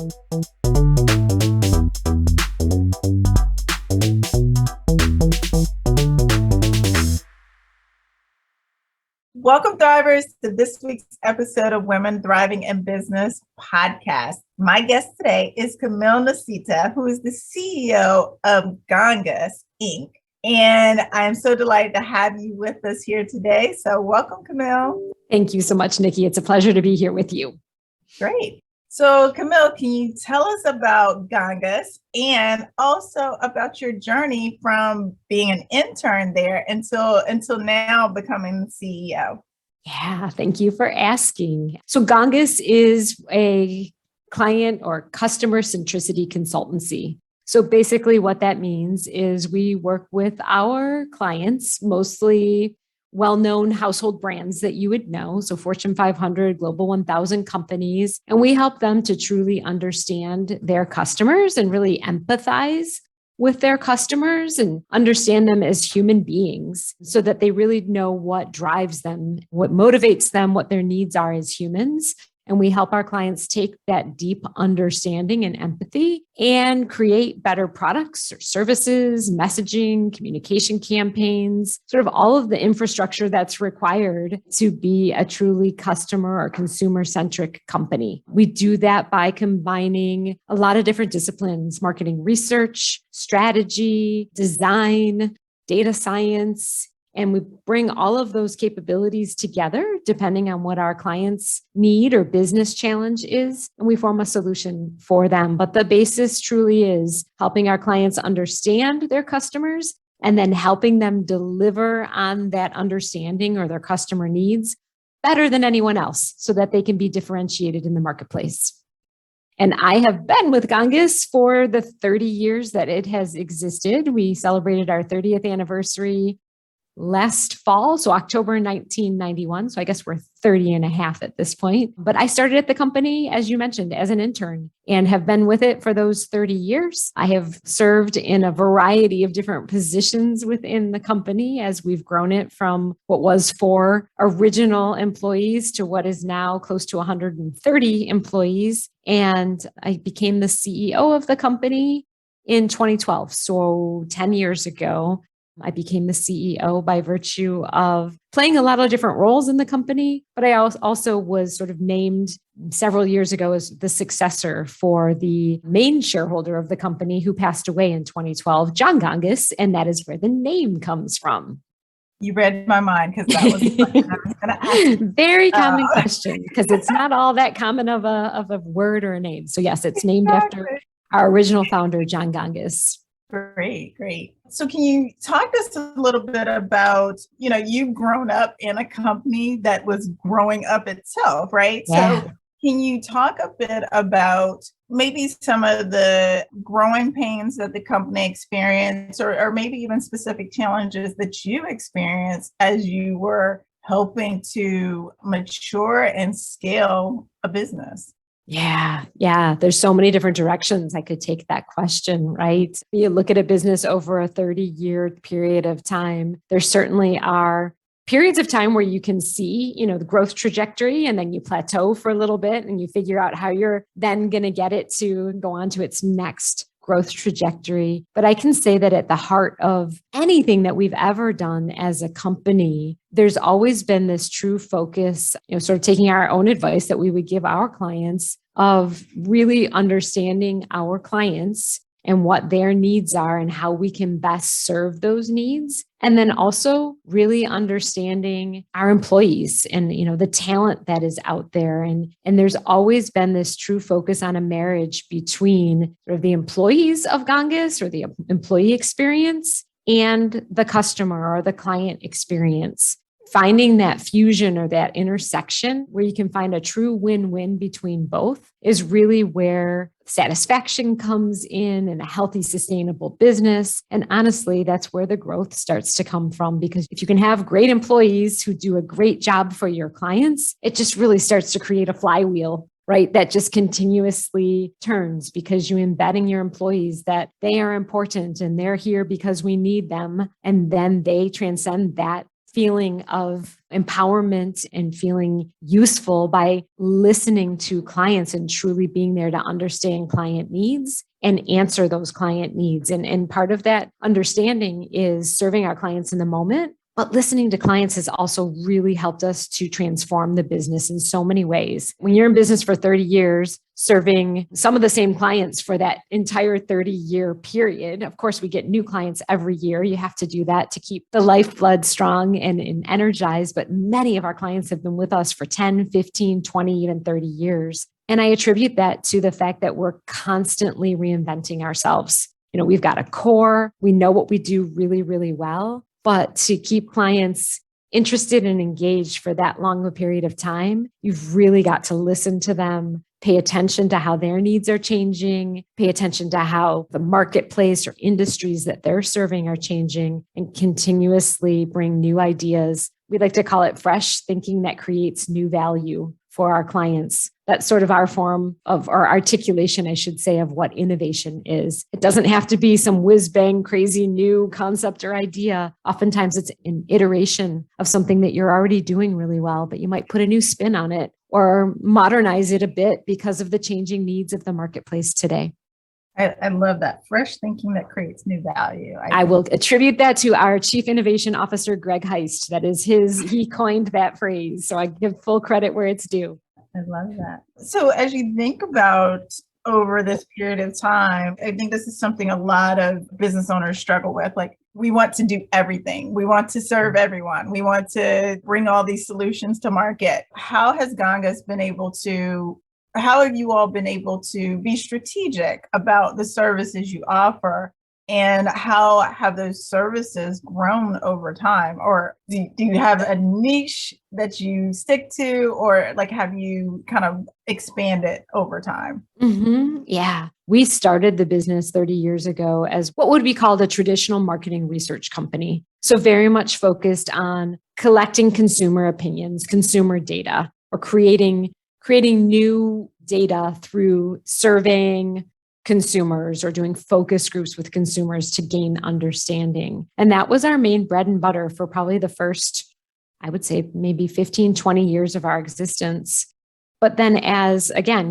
Welcome, Thrivers, to this week's episode of Women Thriving in Business podcast. My guest today is Camille Nicita, who is the CEO of Gongos Inc. And I'm so delighted to have you with us here today. So welcome, Camille. Thank you so much, Nikki. It's a pleasure to be here with you. Great. So Camille, can you tell us about Gongos and also about your journey from being an intern there until now becoming the CEO? Yeah, thank you for asking. So Gongos is a client or customer centricity consultancy. So basically what that means is we work with our clients, mostly well-known household brands that you would know. So Fortune 500, Global 1000 companies, and we help them to truly understand their customers and really empathize with their customers and understand them as human beings so that they really know what drives them, what motivates them, what their needs are as humans. And we help our clients take that deep understanding and empathy and create better products or services, messaging, communication campaigns, sort of all of the infrastructure that's required to be a truly customer or consumer-centric company. We do that by combining a lot of different disciplines: marketing research, strategy, design, data science. And we bring all of those capabilities together depending on what our clients' need or business challenge is, and we form a solution for them. But the basis truly is helping our clients understand their customers and then helping them deliver on that understanding or their customer needs better than anyone else so that they can be differentiated in the marketplace. And I have been with Gongos for the 30 years that it has existed. We celebrated our 30th anniversary last fall, so October 1991. So I guess we're 30 and a half at this point. But I started at the company, as you mentioned, as an intern and have been with it for those 30 years. I have served in a variety of different positions within the company as we've grown it from what was 4 original employees to what is now close to 130 employees. And I became the CEO of the company in 2012. So 10 years ago. I became the CEO by virtue of playing a lot of different roles in the company, but I also was sort of named several years ago as the successor for the main shareholder of the company who passed away in 2012, John Gongos, and that is where the name comes from. You read my mind because that was the question I was going to ask. Very common question because it's not all that common of a word or a name. So yes, it's named after our original founder, John Gongos. Great. So can you talk to us a little bit about, you've grown up in a company that was growing up itself, right? Yeah. So can you talk a bit about maybe some of the growing pains that the company experienced or maybe even specific challenges that you experienced as you were helping to mature and scale a business? Yeah. There's so many different directions I could take that question, right? You look at a business over a 30-year period of time, there certainly are periods of time where you can see, the growth trajectory, and then you plateau for a little bit and you figure out how you're then going to get it to go on to its next growth trajectory. But I can say that at the heart of anything that we've ever done as a company, there's always been this true focus, sort of taking our own advice that we would give our clients of really understanding our clients and what their needs are and how we can best serve those needs. And then also really understanding our employees and, the talent that is out there. And there's always been this true focus on a marriage between sort of the employees of Gongos or the employee experience and the customer or the client experience. Finding that fusion or that intersection where you can find a true win-win between both is really where satisfaction comes in and a healthy, sustainable business. And honestly, that's where the growth starts to come from, because if you can have great employees who do a great job for your clients, it just really starts to create a flywheel, right? That just continuously turns because you embed in your employees that they are important and they're here because we need them. And then they transcend that feeling of empowerment and feeling useful by listening to clients and truly being there to understand client needs and answer those client needs. And part of that understanding is serving our clients in the moment. But listening to clients has also really helped us to transform the business in so many ways. When you're in business for 30 years, serving some of the same clients for that entire 30-year period, of course, we get new clients every year. You have to do that to keep the lifeblood strong and energized. But many of our clients have been with us for 10, 15, 20, even 30 years. And I attribute that to the fact that we're constantly reinventing ourselves. We've got a core. We know what we do really, really well. But to keep clients interested and engaged for that long a period of time, you've really got to listen to them, pay attention to how their needs are changing, pay attention to how the marketplace or industries that they're serving are changing, and continuously bring new ideas. We like to call it fresh thinking that creates new value for our clients. That's sort of our form of, or articulation, I should say, of what innovation is. It doesn't have to be some whiz bang, crazy new concept or idea. Oftentimes it's an iteration of something that you're already doing really well, but you might put a new spin on it or modernize it a bit because of the changing needs of the marketplace today. I love that. Fresh thinking that creates new value. I will attribute that to our Chief Innovation Officer, Greg Heist. That is he coined that phrase. So I give full credit where it's due. I love that. So as you think about over this period of time, I think this is something a lot of business owners struggle with. Like, we want to do everything. We want to serve everyone. We want to bring all these solutions to market. How have you all been able to be strategic about the services you offer, and how have those services grown over time? Or do you have a niche that you stick to, or have you kind of expanded over time? Mm-hmm. Yeah. We started the business 30 years ago as what would be called a traditional marketing research company. So very much focused on collecting consumer opinions, consumer data, or creating new data through surveying consumers or doing focus groups with consumers to gain understanding. And that was our main bread and butter for probably the first, I would say, maybe 15, 20 years of our existence. But then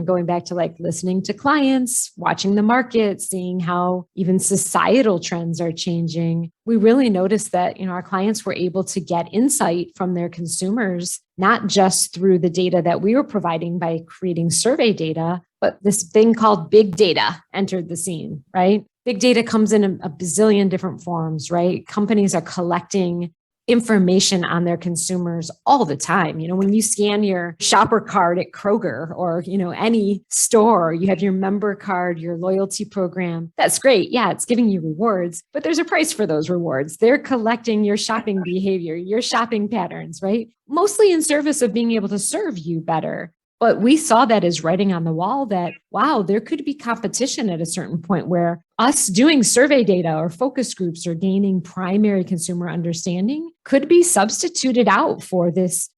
going back to listening to clients, watching the market, seeing how even societal trends are changing, we really noticed that, our clients were able to get insight from their consumers, not just through the data that we were providing by creating survey data, but this thing called big data entered the scene, right? Big data comes in a bazillion different forms, right? Companies are collecting information on their consumers all the time. When you scan your shopper card at Kroger or, any store, you have your member card, your loyalty program. That's great. Yeah, it's giving you rewards, but there's a price for those rewards. They're collecting your shopping behavior, your shopping patterns, right? Mostly in service of being able to serve you better. But we saw that as writing on the wall that, wow, there could be competition at a certain point where us doing survey data or focus groups or gaining primary consumer understanding could be substituted out for this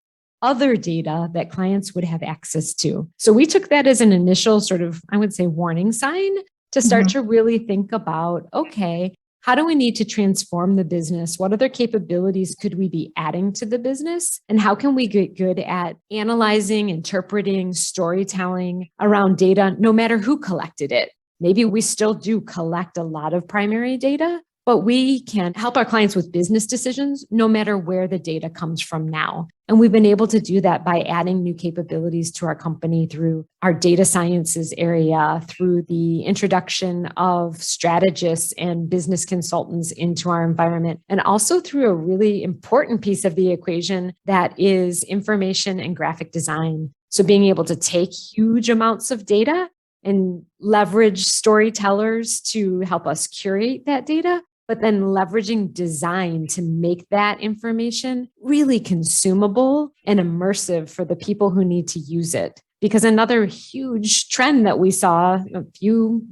other data that clients would have access to. So we took that as an initial sort of, I would say, warning sign to start to really think about, okay, how do we need to transform the business? What other capabilities could we be adding to the business? And how can we get good at analyzing, interpreting, storytelling around data, no matter who collected it? Maybe we still do collect a lot of primary data, but we can help our clients with business decisions no matter where the data comes from now. And we've been able to do that by adding new capabilities to our company through our data sciences area, through the introduction of strategists and business consultants into our environment, and also through a really important piece of the equation that is information and graphic design. So being able to take huge amounts of data and leverage storytellers to help us curate that data, but then leveraging design to make that information really consumable and immersive for the people who need to use it. Because another huge trend that we saw a few,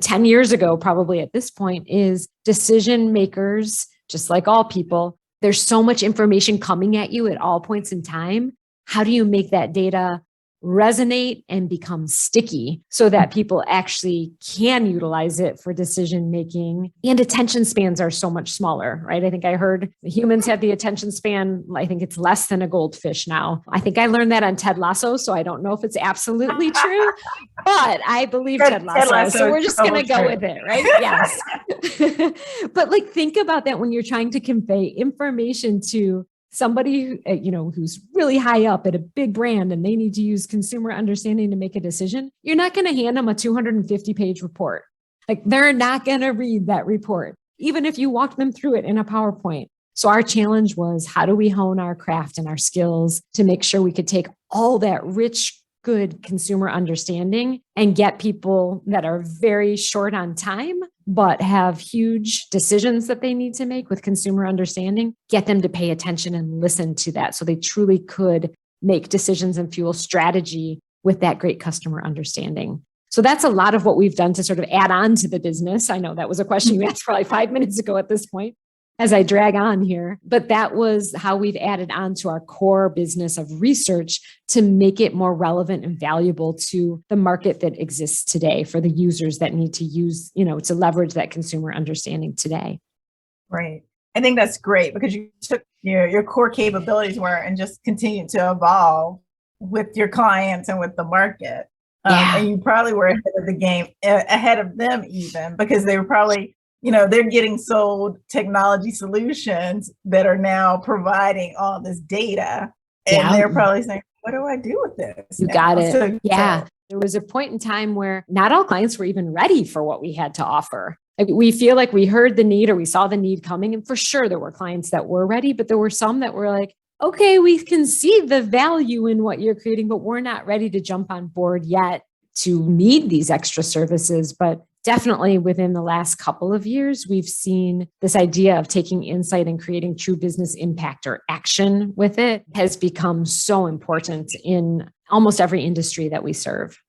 10 years ago, probably at this point, is decision makers, just like all people, there's so much information coming at you at all points in time. How do you make that data resonate and become sticky so that people actually can utilize it for decision making. And attention spans are so much smaller, right? I think I heard humans have the attention span, I think it's less than a goldfish now. I think I learned that on Ted Lasso, so I don't know if it's absolutely true, but I believe Ted Lasso. So we're just going to go with it, right? Yes. But like, think about that when you're trying to convey information to somebody, who's really high up at a big brand and they need to use consumer understanding to make a decision. You're not going to hand them a 250-page report. Like, they're not going to read that report, even if you walk them through it in a PowerPoint. So our challenge was, how do we hone our craft and our skills to make sure we could take all that rich, good consumer understanding and get people that are very short on time, but have huge decisions that they need to make with consumer understanding, get them to pay attention and listen to that so they truly could make decisions and fuel strategy with that great customer understanding. So that's a lot of what we've done to sort of add on to the business. I know that was a question you asked probably 5 minutes ago at this point, as I drag on here, but that was how we've added on to our core business of research to make it more relevant and valuable to the market that exists today for the users that need to use, to leverage that consumer understanding today. Right. I think that's great because you took your core capabilities and just continued to evolve with your clients and with the market. And you probably were ahead of the game, ahead of them even, because they were probably, they're getting sold technology solutions that are now providing all this data. And they're probably saying, what do I do with this? You got it. There was a point in time where not all clients were even ready for what we had to offer. We feel like we heard the need or we saw the need coming. And for sure, there were clients that were ready, but there were some that were like, okay, we can see the value in what you're creating, but we're not ready to jump on board yet to need these extra services. But definitely within the last couple of years, we've seen this idea of taking insight and creating true business impact or action with it has become so important in almost every industry that we serve.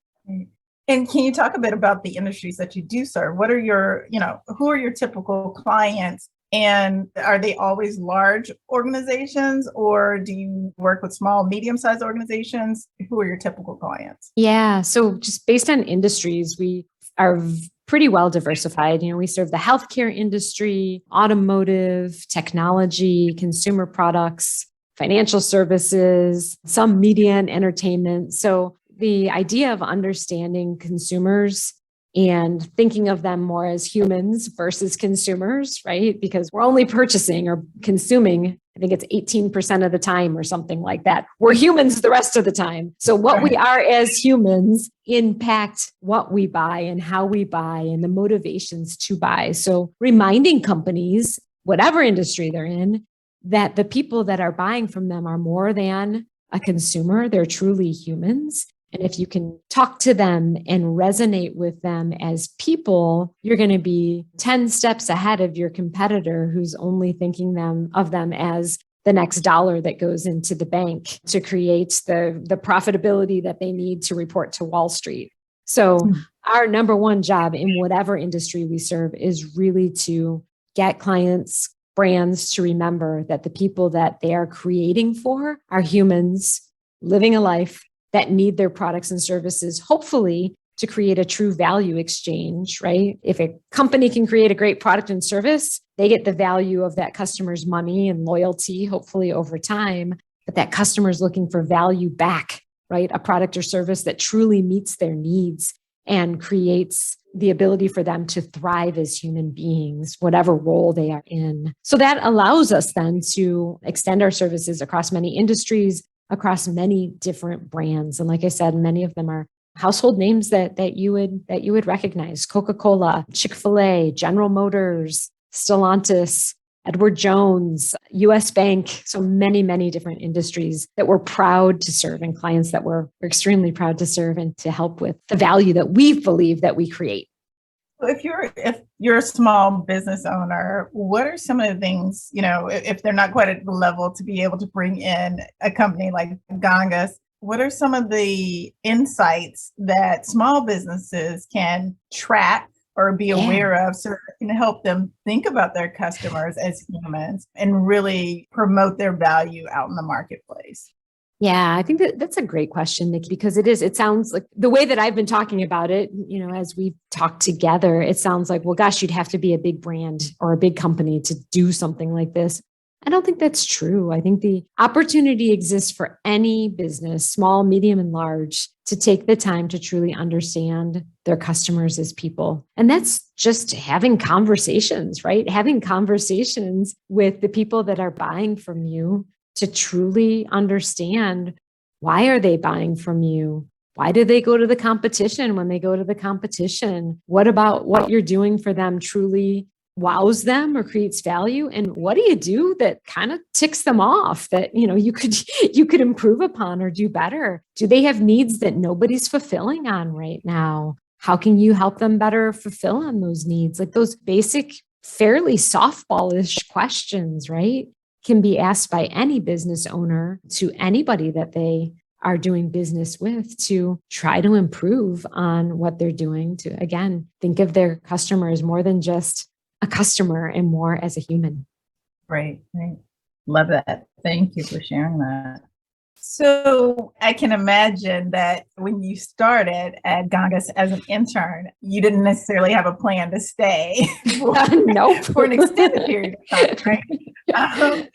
And can you talk a bit about the industries that you do serve? What are your, who are your typical clients? And are they always large organizations, or do you work with small, medium-sized organizations? Who are your typical clients? Yeah. So just based on industries, we are pretty well diversified. We serve the healthcare industry, automotive, technology, consumer products, financial services, some media and entertainment. So the idea of understanding consumers and thinking of them more as humans versus consumers, right? Because we're only purchasing or consuming, I think it's 18% of the time or something like that. We're humans the rest of the time. So what we are as humans impact what we buy and how we buy and the motivations to buy. So reminding companies, whatever industry they're in, that the people that are buying from them are more than a consumer. They're truly humans. And if you can talk to them and resonate with them as people, you're going to be 10 steps ahead of your competitor who's only thinking of them as the next dollar that goes into the bank to create the profitability that they need to report to Wall Street. So our number one job in whatever industry we serve is really to get clients, brands to remember that the people that they are creating for are humans living a life that need their products and services, hopefully to create a true value exchange, right? If a company can create a great product and service, they get the value of that customer's money and loyalty, hopefully over time, but that customer is looking for value back, right? A product or service that truly meets their needs and creates the ability for them to thrive as human beings, whatever role they are in. So that allows us then to extend our services across many industries, across many different brands. And like I said, many of them are household names that you would recognize: Coca-Cola, Chick-fil-A, General Motors, Stellantis, Edward Jones, US Bank. So many, many different industries that we're proud to serve and clients that we're extremely proud to serve and to help with the value that we believe that we create. If you're a small business owner, what are some of the things, if they're not quite at the level to be able to bring in a company like Gongos, what are some of the insights that small businesses can track or be aware of so that it can help them think about their customers as humans and really promote their value out in the marketplace? Yeah, I think that's a great question, Nikki, because it sounds like the way that I've been talking about it, as we've talked together, it sounds like, well, gosh, you'd have to be a big brand or a big company to do something like this. I don't think that's true. I think the opportunity exists for any business, small, medium, and large, to take the time to truly understand their customers as people. And that's just having conversations, right? Having conversations with the people that are buying from you to truly understand, why are they buying from you? Why do they go to the competition when they go to the competition? What about what you're doing for them truly wows them or creates value? And what do you do that kind of ticks them off that, you could improve upon or do better? Do they have needs that nobody's fulfilling on right now? How can you help them better fulfill on those needs? Like those basic, fairly softballish questions, right, can be asked by any business owner to anybody that they are doing business with, to try to improve on what they're doing, to, again, think of their customer as more than just a customer and more as a human. Right. Love that. Thank you for sharing that. So I can imagine that when you started at Gongos as an intern, you didn't necessarily have a plan to stay Nope. for an extended period of time, right?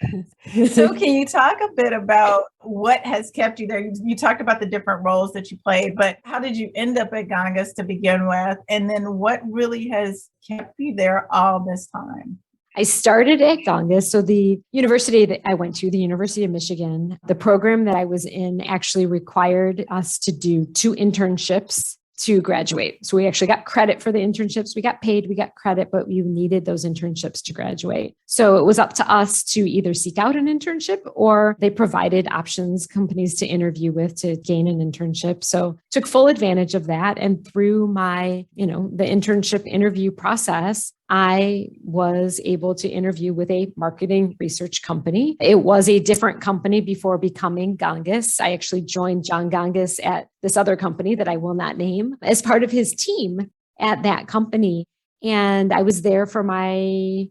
So can you talk a bit about what has kept you there? You talked about the different roles that you played, but how did you end up at Gongos to begin with? And then what really has kept you there all this time? I started at Gongos. So the university that I went to, the University of Michigan, the program that I was in actually required us to do 2 internships to graduate. So we actually got credit for the internships. We got paid, we got credit, but we needed those internships to graduate. So it was up to us to either seek out an internship, or they provided options, companies to interview with to gain an internship. So took full advantage of that. And through my, the internship interview process, I was able to interview with a marketing research company. It was a different company before becoming Gongos. I actually joined John Gongos at this other company that I will not name as part of his team at that company. And I was there for I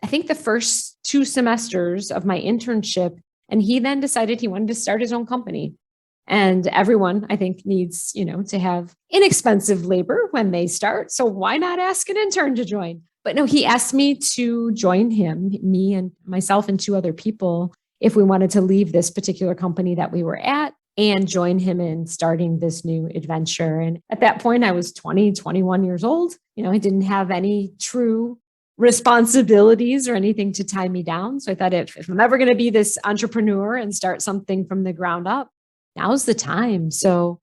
think the first 2 semesters of my internship. And he then decided he wanted to start his own company. And everyone, I think, needs, to have inexpensive labor when they start. So why not ask an intern to join? But no, he asked me to join him, me and myself and 2 other people, if we wanted to leave this particular company that we were at and join him in starting this new adventure. And at that point, I was 20, 21 years old. I didn't have any true responsibilities or anything to tie me down. So I thought, if I'm ever going to be this entrepreneur and start something from the ground up, now's the time. So,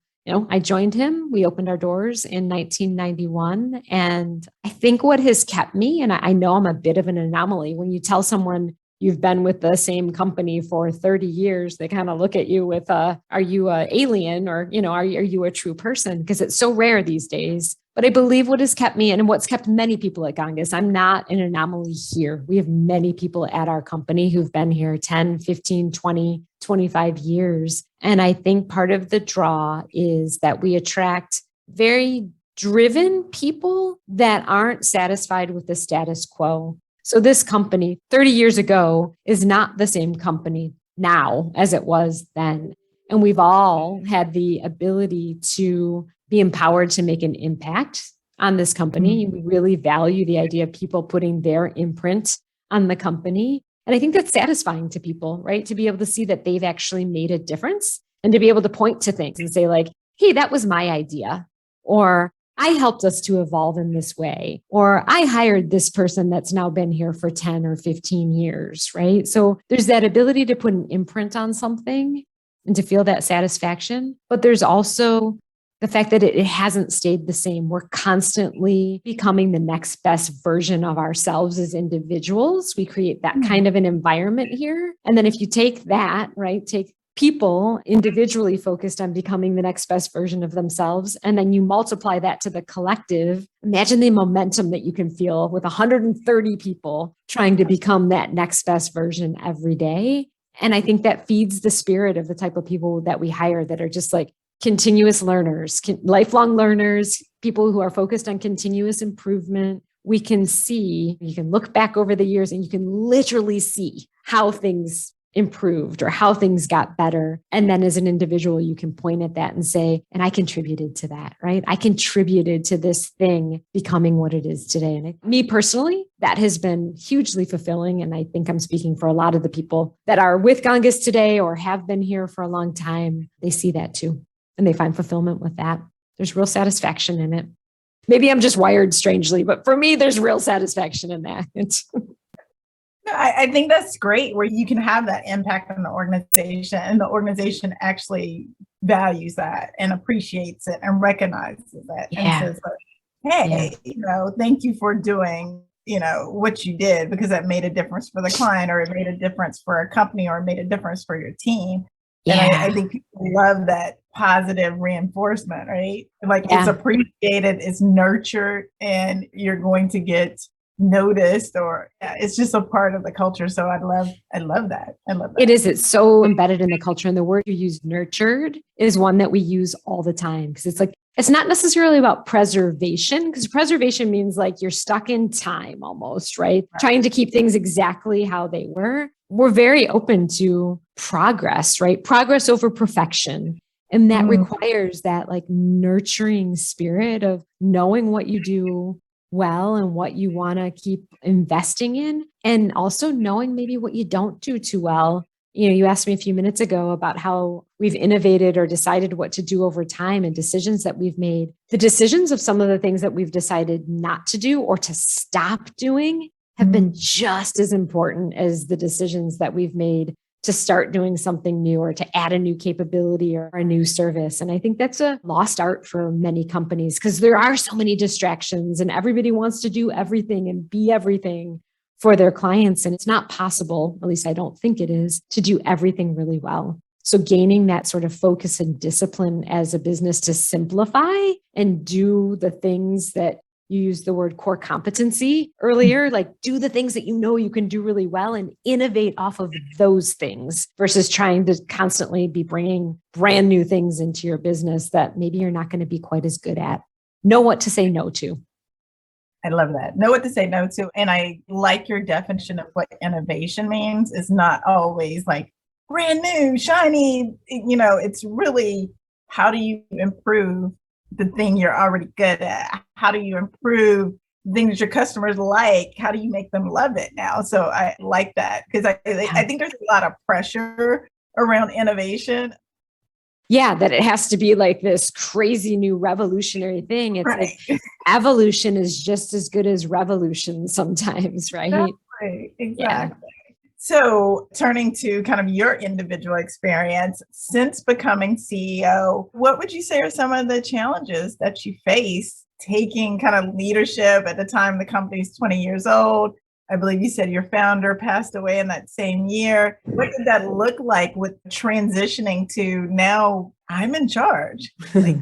I joined him. We opened our doors in 1991. And I think what has kept me, and I know I'm a bit of an anomaly, when you tell someone you've been with the same company for 30 years, they kind of look at you with, are you an alien, or, are you a true person? Because it's so rare these days. But I believe what has kept me, and what's kept many people at Gongos, I'm not an anomaly here. We have many people at our company who've been here 10, 15, 20, 25 years. And I think part of the draw is that we attract very driven people that aren't satisfied with the status quo. So this company 30 years ago is not the same company now as it was then. And we've all had the ability to be empowered to make an impact on this company. We really value the idea of people putting their imprint on the company. And I think that's satisfying to people, right? To be able to see that they've actually made a difference, and to be able to point to things and say, like, hey, that was my idea, or I helped us to evolve in this way, or I hired this person that's now been here for 10 or 15 years, right? So there's that ability to put an imprint on something and to feel that satisfaction. But there's also the fact that it hasn't stayed the same. We're constantly becoming the next best version of ourselves as individuals. We create that kind of an environment here. And then if you take that, right, take people individually focused on becoming the next best version of themselves, and then you multiply that to the collective, imagine the momentum that you can feel with 130 people trying to become that next best version every day. And I think that feeds the spirit of the type of people that we hire, that are just like continuous learners, lifelong learners, people who are focused on continuous improvement. We can see, you can look back over the years and you can literally see how things improved or how things got better. And then as an individual, you can point at that and say, and I contributed to that, right? I contributed to this thing becoming what it is today. And me personally, that has been hugely fulfilling. And I think I'm speaking for a lot of the people that are with Gongos today or have been here for a long time. They see that too. And they find fulfillment with that. There's real satisfaction in it. Maybe I'm just wired strangely, but for me, there's real satisfaction in that. I think that's great where you can have that impact on the organization and the organization actually values that and appreciates it and recognizes it and says, hey, thank you for doing, what you did because that made a difference for the client or it made a difference for a company or it made a difference for your team. And I think people love that positive reinforcement, right? Like it's appreciated, it's nurtured, and you're going to get noticed or it's just a part of the culture. So I love that. I love that. It is. It's so embedded in the culture. And the word you use, nurtured, is one that we use all the time because it's like, it's not necessarily about preservation because preservation means like you're stuck in time almost, right? Trying to keep things exactly how they were. We're very open to progress, right? Progress over perfection. And that requires that like nurturing spirit of knowing what you do well and what you want to keep investing in, and also knowing maybe what you don't do too well. You asked me a few minutes ago about how we've innovated or decided what to do over time and decisions that we've made. The decisions of some of the things that we've decided not to do or to stop doing have been just as important as the decisions that we've made to start doing something new or to add a new capability or a new service. And I think that's a lost art for many companies because there are so many distractions and everybody wants to do everything and be everything for their clients. And it's not possible, at least I don't think it is, to do everything really well. So gaining that sort of focus and discipline as a business to simplify and do the things that you used the word core competency earlier, like do the things that you can do really well and innovate off of those things versus trying to constantly be bringing brand new things into your business that maybe you're not going to be quite as good at. Know what to say no to. I love that. Know what to say no to. And I like your definition of what innovation means. It's not always like brand new, shiny, it's really how do you improve the thing you're already good at? How do you improve things your customers like? How do you make them love it now? So I like that because I think there's a lot of pressure around innovation. Yeah, that it has to be like this crazy new revolutionary thing. It's like evolution is just as good as revolution sometimes, right? Exactly. Yeah. So turning to kind of your individual experience since becoming CEO, what would you say are some of the challenges that you face taking kind of leadership at the time the company's 20 years old? I believe you said your founder passed away in that same year. What did that look like with transitioning to now I'm in charge? Like,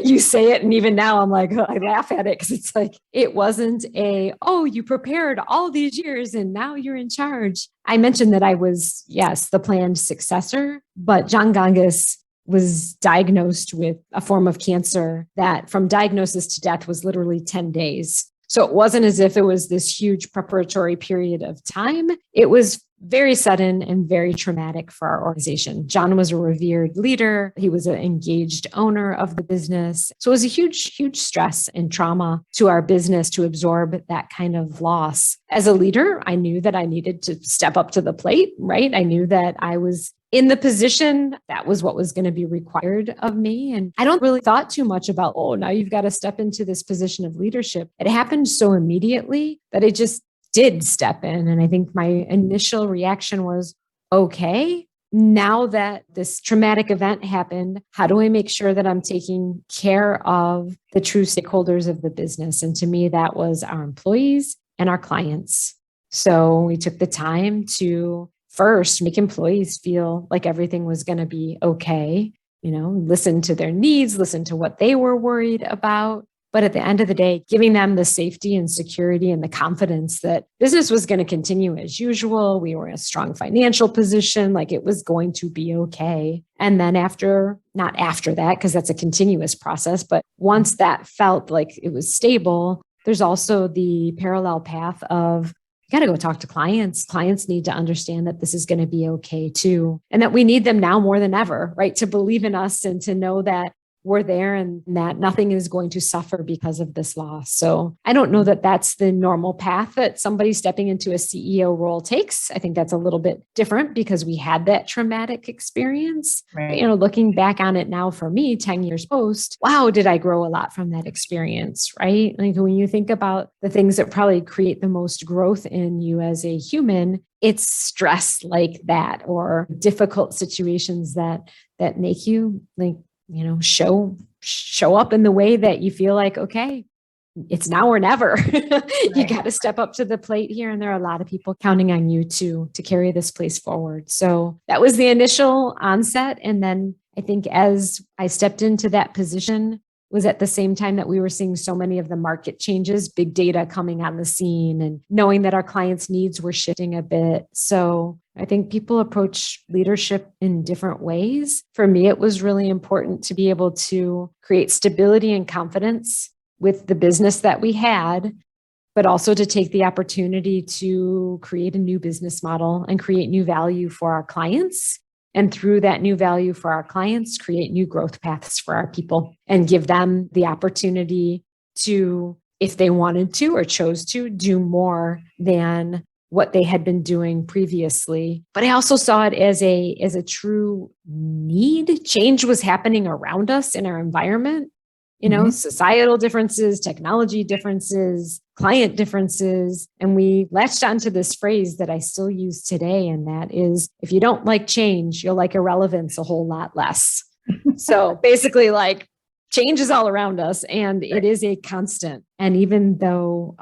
you say it. And even now I'm like, I laugh at it because it's like, it wasn't you prepared all these years and now you're in charge. I mentioned that I was, the planned successor, but John Gongos was diagnosed with a form of cancer that from diagnosis to death was literally 10 days. So it wasn't as if it was this huge preparatory period of time. It was very sudden and very traumatic for our organization. John was a revered leader. He was an engaged owner of the business. So it was a huge, huge stress and trauma to our business to absorb that kind of loss. As a leader, I knew that I needed to step up to the plate, right? I knew that I was in the position that was what was going to be required of me. And I don't really thought too much about, now you've got to step into this position of leadership. It happened so immediately that it just did step in. And I think my initial reaction was, okay, now that this traumatic event happened, how do I make sure that I'm taking care of the true stakeholders of the business? And to me, that was our employees and our clients. So we took the time to first make employees feel like everything was going to be okay, listen to their needs, listen to what they were worried about. But at the end of the day, giving them the safety and security and the confidence that business was going to continue as usual. We were in a strong financial position, like it was going to be okay. And then not after that, because that's a continuous process, but once that felt like it was stable, there's also the parallel path of you got to go talk to clients. Clients need to understand that this is going to be okay too. And that we need them now more than ever, right? To believe in us and to know that we're there and that nothing is going to suffer because of this loss. So I don't know that that's the normal path that somebody stepping into a CEO role takes. I think that's a little bit different because we had that traumatic experience. Right. But, looking back on it now for me, 10 years post, wow, did I grow a lot from that experience, right? Like when you think about the things that probably create the most growth in you as a human, it's stress like that or difficult situations that make you like, show up in the way that you feel like, okay, it's now or never. You got to step up to the plate here. And there are a lot of people counting on you to carry this place forward. So that was the initial onset. And then I think as I stepped into that position was at the same time that we were seeing so many of the market changes, big data coming on the scene and knowing that our clients' needs were shifting a bit. So I think people approach leadership in different ways. For me, it was really important to be able to create stability and confidence with the business that we had, but also to take the opportunity to create a new business model and create new value for our clients. And through that new value for our clients, create new growth paths for our people and give them the opportunity to, if they wanted to or chose to, do more than what they had been doing previously. But I also saw it as a true need. Change was happening around us in our environment. Societal differences, technology differences, client differences. And we latched onto this phrase that I still use today. And that is, if you don't like change, you'll like irrelevance a whole lot less. So basically like change is all around us and it is a constant. And even though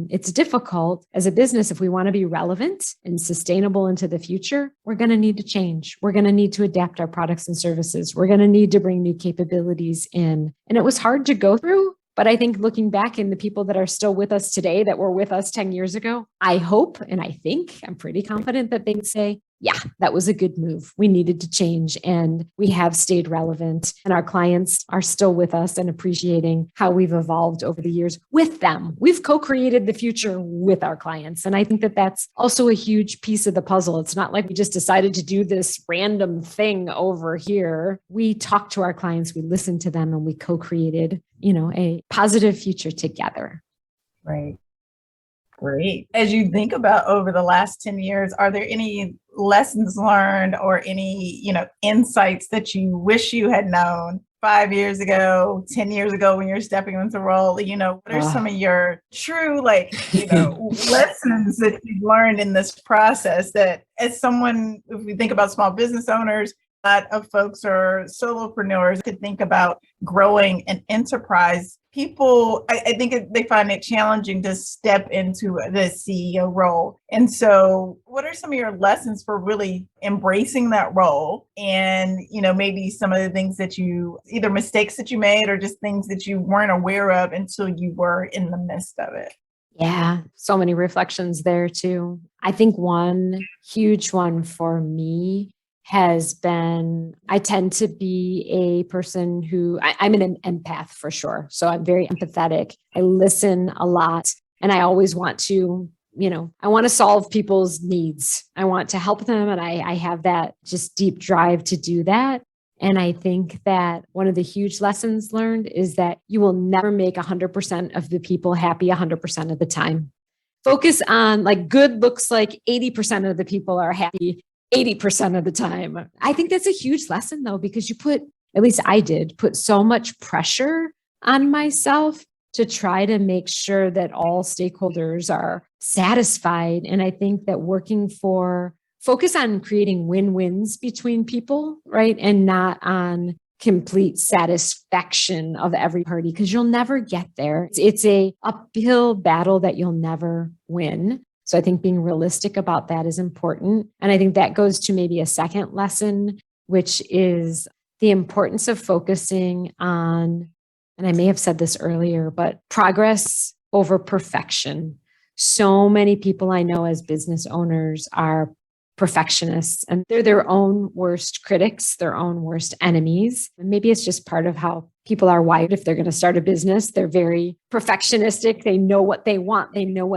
it's difficult as a business, if we want to be relevant and sustainable into the future, we're going to need to change. We're going to need to adapt our products and services. We're going to need to bring new capabilities in. And it was hard to go through. But I think looking back in the people that are still with us today that were with us 10 years ago, I hope and I think I'm pretty confident that they would say, yeah, that was a good move. We needed to change and we have stayed relevant and our clients are still with us and appreciating how we've evolved over the years with them. We've co-created the future with our clients. And I think that that's also a huge piece of the puzzle. It's not like we just decided to do this random thing over here. We talked to our clients, we listened to them, and we co-created, a positive future together. Right. Great. As you think about over the last 10 years, are there any lessons learned or any, insights that you wish you had known 5 years ago, 10 years ago when you're stepping into the role? What are some of your true, lessons that you've learned in this process that as someone, if we think about small business owners, a lot of folks are solopreneurs could think about growing an enterprise. People, I think they find it challenging to step into the CEO role. And so what are some of your lessons for really embracing that role? And, maybe some of the things that either mistakes that you made or just things that you weren't aware of until you were in the midst of it. Yeah, so many reflections there too. I think one huge one for me has been, I tend to be a person who, I'm an empath for sure. So I'm very empathetic. I listen a lot and I always want to, I want to solve people's needs. I want to help them. And I have that just deep drive to do that. And I think that one of the huge lessons learned is that you will never make 100% of the people happy 100% of the time. Focus on good looks like 80% of the people are happy 80% of the time. I think that's a huge lesson though, because at least I did put so much pressure on myself to try to make sure that all stakeholders are satisfied. And I think that focus on creating win-wins between people, right? And not on complete satisfaction of every party, because you'll never get there. It's a uphill battle that you'll never win. So I think being realistic about that is important. And I think that goes to maybe a second lesson, which is the importance of focusing on, and I may have said this earlier, but progress over perfection. So many people I know as business owners are perfectionists, and they're their own worst critics, their own worst enemies. And maybe it's just part of how people are wired. If they're going to start a business, they're very perfectionistic. They know what they want. They know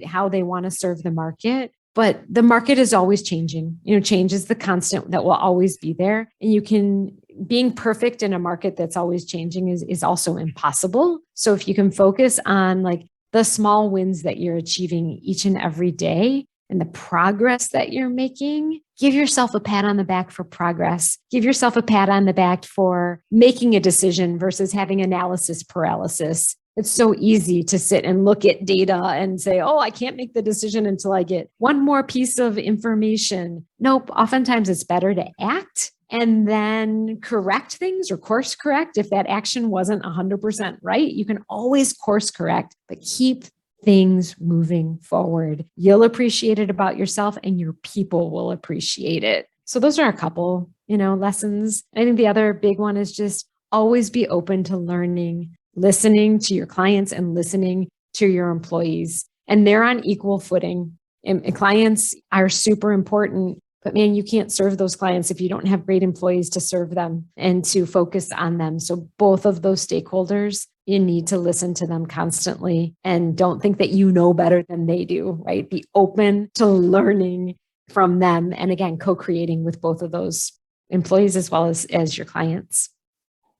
how they want to serve the market. But the market is always changing. Change is the constant that will always be there. And being perfect in a market that's always changing is also impossible. So if you can focus on like the small wins that you're achieving each and every day and the progress that you're making, give yourself a pat on the back for progress. Give yourself a pat on the back for making a decision versus having analysis paralysis. It's so easy to sit and look at data and say, oh, I can't make the decision until I get one more piece of information. Nope. Oftentimes it's better to act and then correct things or course correct. If that action wasn't 100% right, you can always course correct, but keep things moving forward. You'll appreciate it about yourself and your people will appreciate it. So those are a couple, lessons. I think the other big one is just always be open to learning, listening to your clients and listening to your employees. And they're on equal footing. And clients are super important, but man, you can't serve those clients if you don't have great employees to serve them and to focus on them. So both of those stakeholders, you need to listen to them constantly and don't think that you know better than they do, right? Be open to learning from them. And again, co-creating with both of those employees as well as your clients.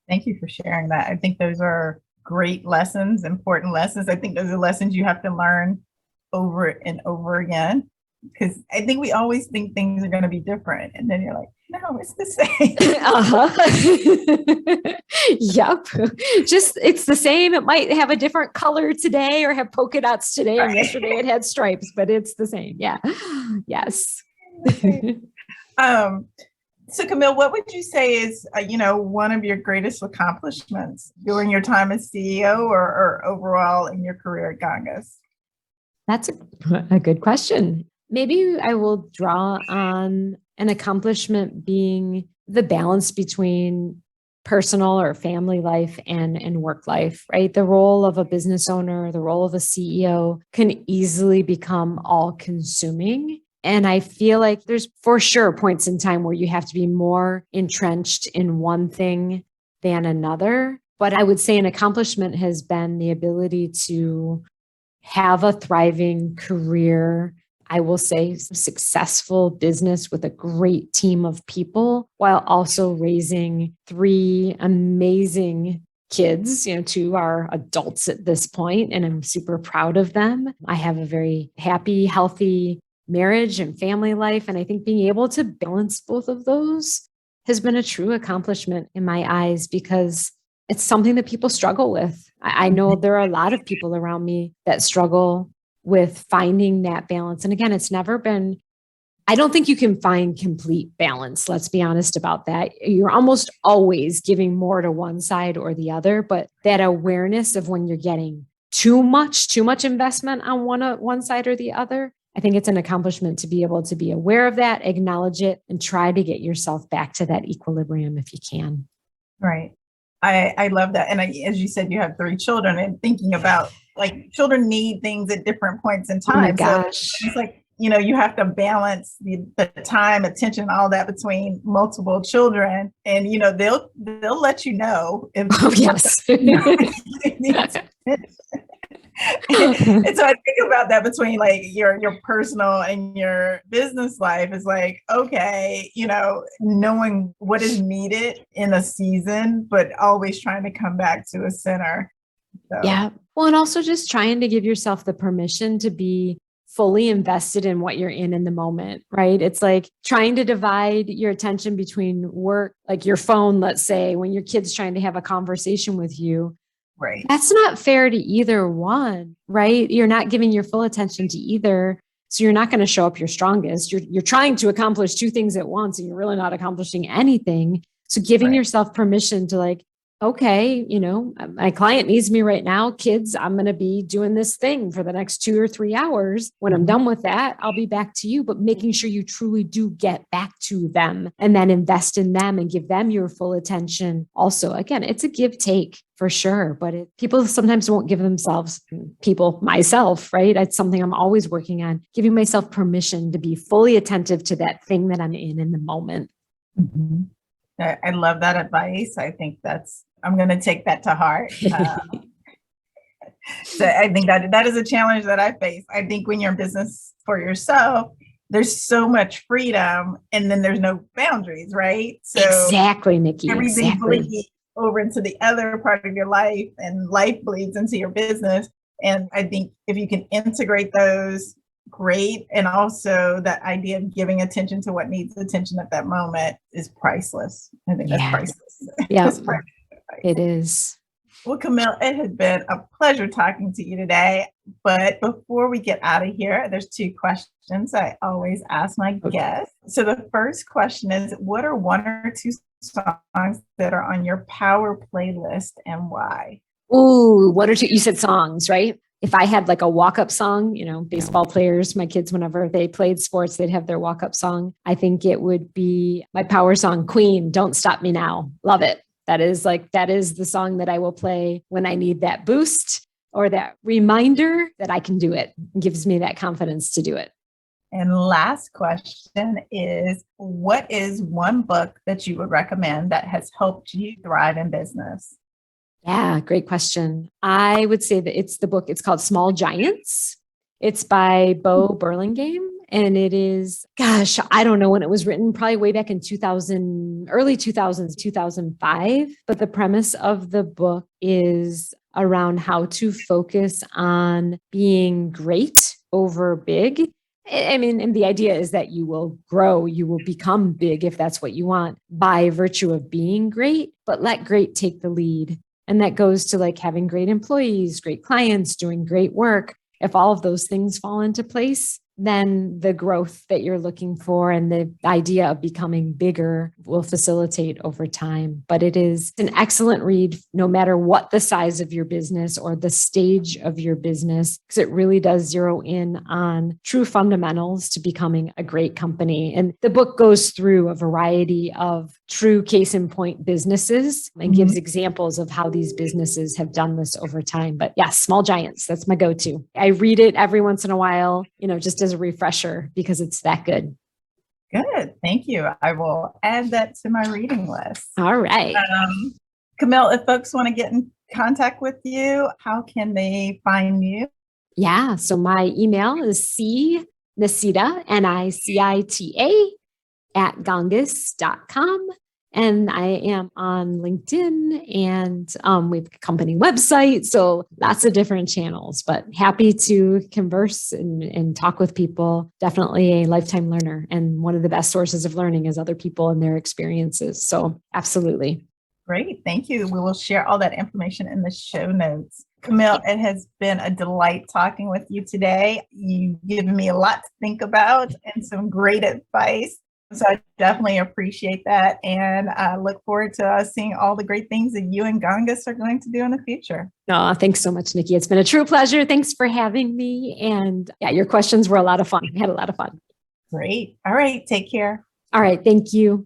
Thank you for sharing that. I think those are great lessons, important lessons. I think those are lessons you have to learn over and over again, because I think we always think things are going to be different. And then you're like, no, it's the same. Yep. Just, it's the same. It might have a different color today or have polka dots today. Right. And yesterday it had stripes, but it's the same. Yeah. Yes. So Camille, what would you say is, one of your greatest accomplishments during your time as CEO or overall in your career at Gongos? That's a good question. Maybe I will draw on an accomplishment being the balance between personal or family life and work life, right? The role of a business owner, the role of a CEO can easily become all consuming. And I feel like there's for sure points in time where you have to be more entrenched in one thing than another. But I would say an accomplishment has been the ability to have a thriving career, I will say successful business with a great team of people, while also raising 3 amazing kids. 2 are adults at this point, and I'm super proud of them. I have a very happy, healthy marriage and family life. And I think being able to balance both of those has been a true accomplishment in my eyes, because it's something that people struggle with. I know there are a lot of people around me that struggle with finding that balance. And again, it's never been, I don't think you can find complete balance. Let's be honest about that. You're almost always giving more to one side or the other, but that awareness of when you're getting too much investment on one side or the other, I think it's an accomplishment to be able to be aware of that, acknowledge it, and try to get yourself back to that equilibrium if you can. Right. I love that. And as you said, you have 3 children, and thinking about like children need things at different points in time. Oh my gosh. So it's like, you have to balance the time, attention, all that between multiple children. And, they'll let you know if yes. And so I think about that between like your personal and your business life is like, okay, knowing what is needed in a season, but always trying to come back to a center. So. Yeah. Well, and also just trying to give yourself the permission to be fully invested in what you're in the moment, right? It's like trying to divide your attention between work, like your phone, let's say, when your kid's trying to have a conversation with you. Right. That's not fair to either one, right? You're not giving your full attention to either. So you're not going to show up your strongest. You're trying to accomplish 2 things at once and you're really not accomplishing anything. So giving yourself permission to like, okay, my client needs me right now. Kids, I'm going to be doing this thing for the next 2 or 3 hours. When I'm done with that, I'll be back to you, but making sure you truly do get back to them and then invest in them and give them your full attention. Also, again, it's a give take. for sure. But people sometimes won't give themselves, myself, right? It's something I'm always working on, giving myself permission to be fully attentive to that thing that I'm in the moment. Mm-hmm. I love that advice. I think I'm going to take that to heart. So I think that is a challenge that I face. I think when you're in business for yourself, there's so much freedom and then there's no boundaries, right? So exactly, Nikki. Everything bleeds over into the other part of your life and life bleeds into your business. And I think if you can integrate those, great. And also that idea of giving attention to what needs attention at that moment is priceless. I think that's priceless. Yeah, it is. Well, Camille, it has been a pleasure talking to you today. But before we get out of here, there's 2 questions I always ask my guests. So the first question is, what are 1 or 2 songs that are on your power playlist and why? Ooh, 1 or 2, you said songs, right? If I had like a walk-up song, baseball players, my kids, whenever they played sports, they'd have their walk-up song. I think it would be my power song, Queen, Don't Stop Me Now. Love it. That is the song that I will play when I need that boost or that reminder that I can do it. It gives me that confidence to do it. And last question is, what is 1 book that you would recommend that has helped you thrive in business? Yeah, great question. I would say that it's called Small Giants. It's by Bo Burlingame. And it is, I don't know when it was written, probably way back in early 2000s, 2005. But the premise of the book is around how to focus on being great over big. I mean, and the idea is that you will grow, you will become big if that's what you want by virtue of being great, but let great take the lead. And that goes to like having great employees, great clients, doing great work. If all of those things fall into place, then the growth that you're looking for and the idea of becoming bigger will facilitate over time. But it is an excellent read, no matter what the size of your business or the stage of your business, because it really does zero in on true fundamentals to becoming a great company. And the book goes through a variety of true case in point businesses and gives examples of how these businesses have done this over time. But yes, Small Giants, that's my go-to. I read it every once in a while, just as a refresher because it's that good. Good. Thank you. I will add that to my reading list. All right. Camille, if folks want to get in contact with you, how can they find you? Yeah. So my email is cnicita, Nicita @gongos.com. And I am on LinkedIn and we have a company website. So lots of different channels, but happy to converse and talk with people. Definitely a lifetime learner. And one of the best sources of learning is other people and their experiences. So absolutely. Great. Thank you. We will share all that information in the show notes. Camille, it has been a delight talking with you today. You've given me a lot to think about and some great advice. So I definitely appreciate that. And I look forward to seeing all the great things that you and Gongos are going to do in the future. Oh, thanks so much, Nikki. It's been a true pleasure. Thanks for having me. And yeah, your questions were a lot of fun. I had a lot of fun. Great. All right. Take care. All right. Thank you.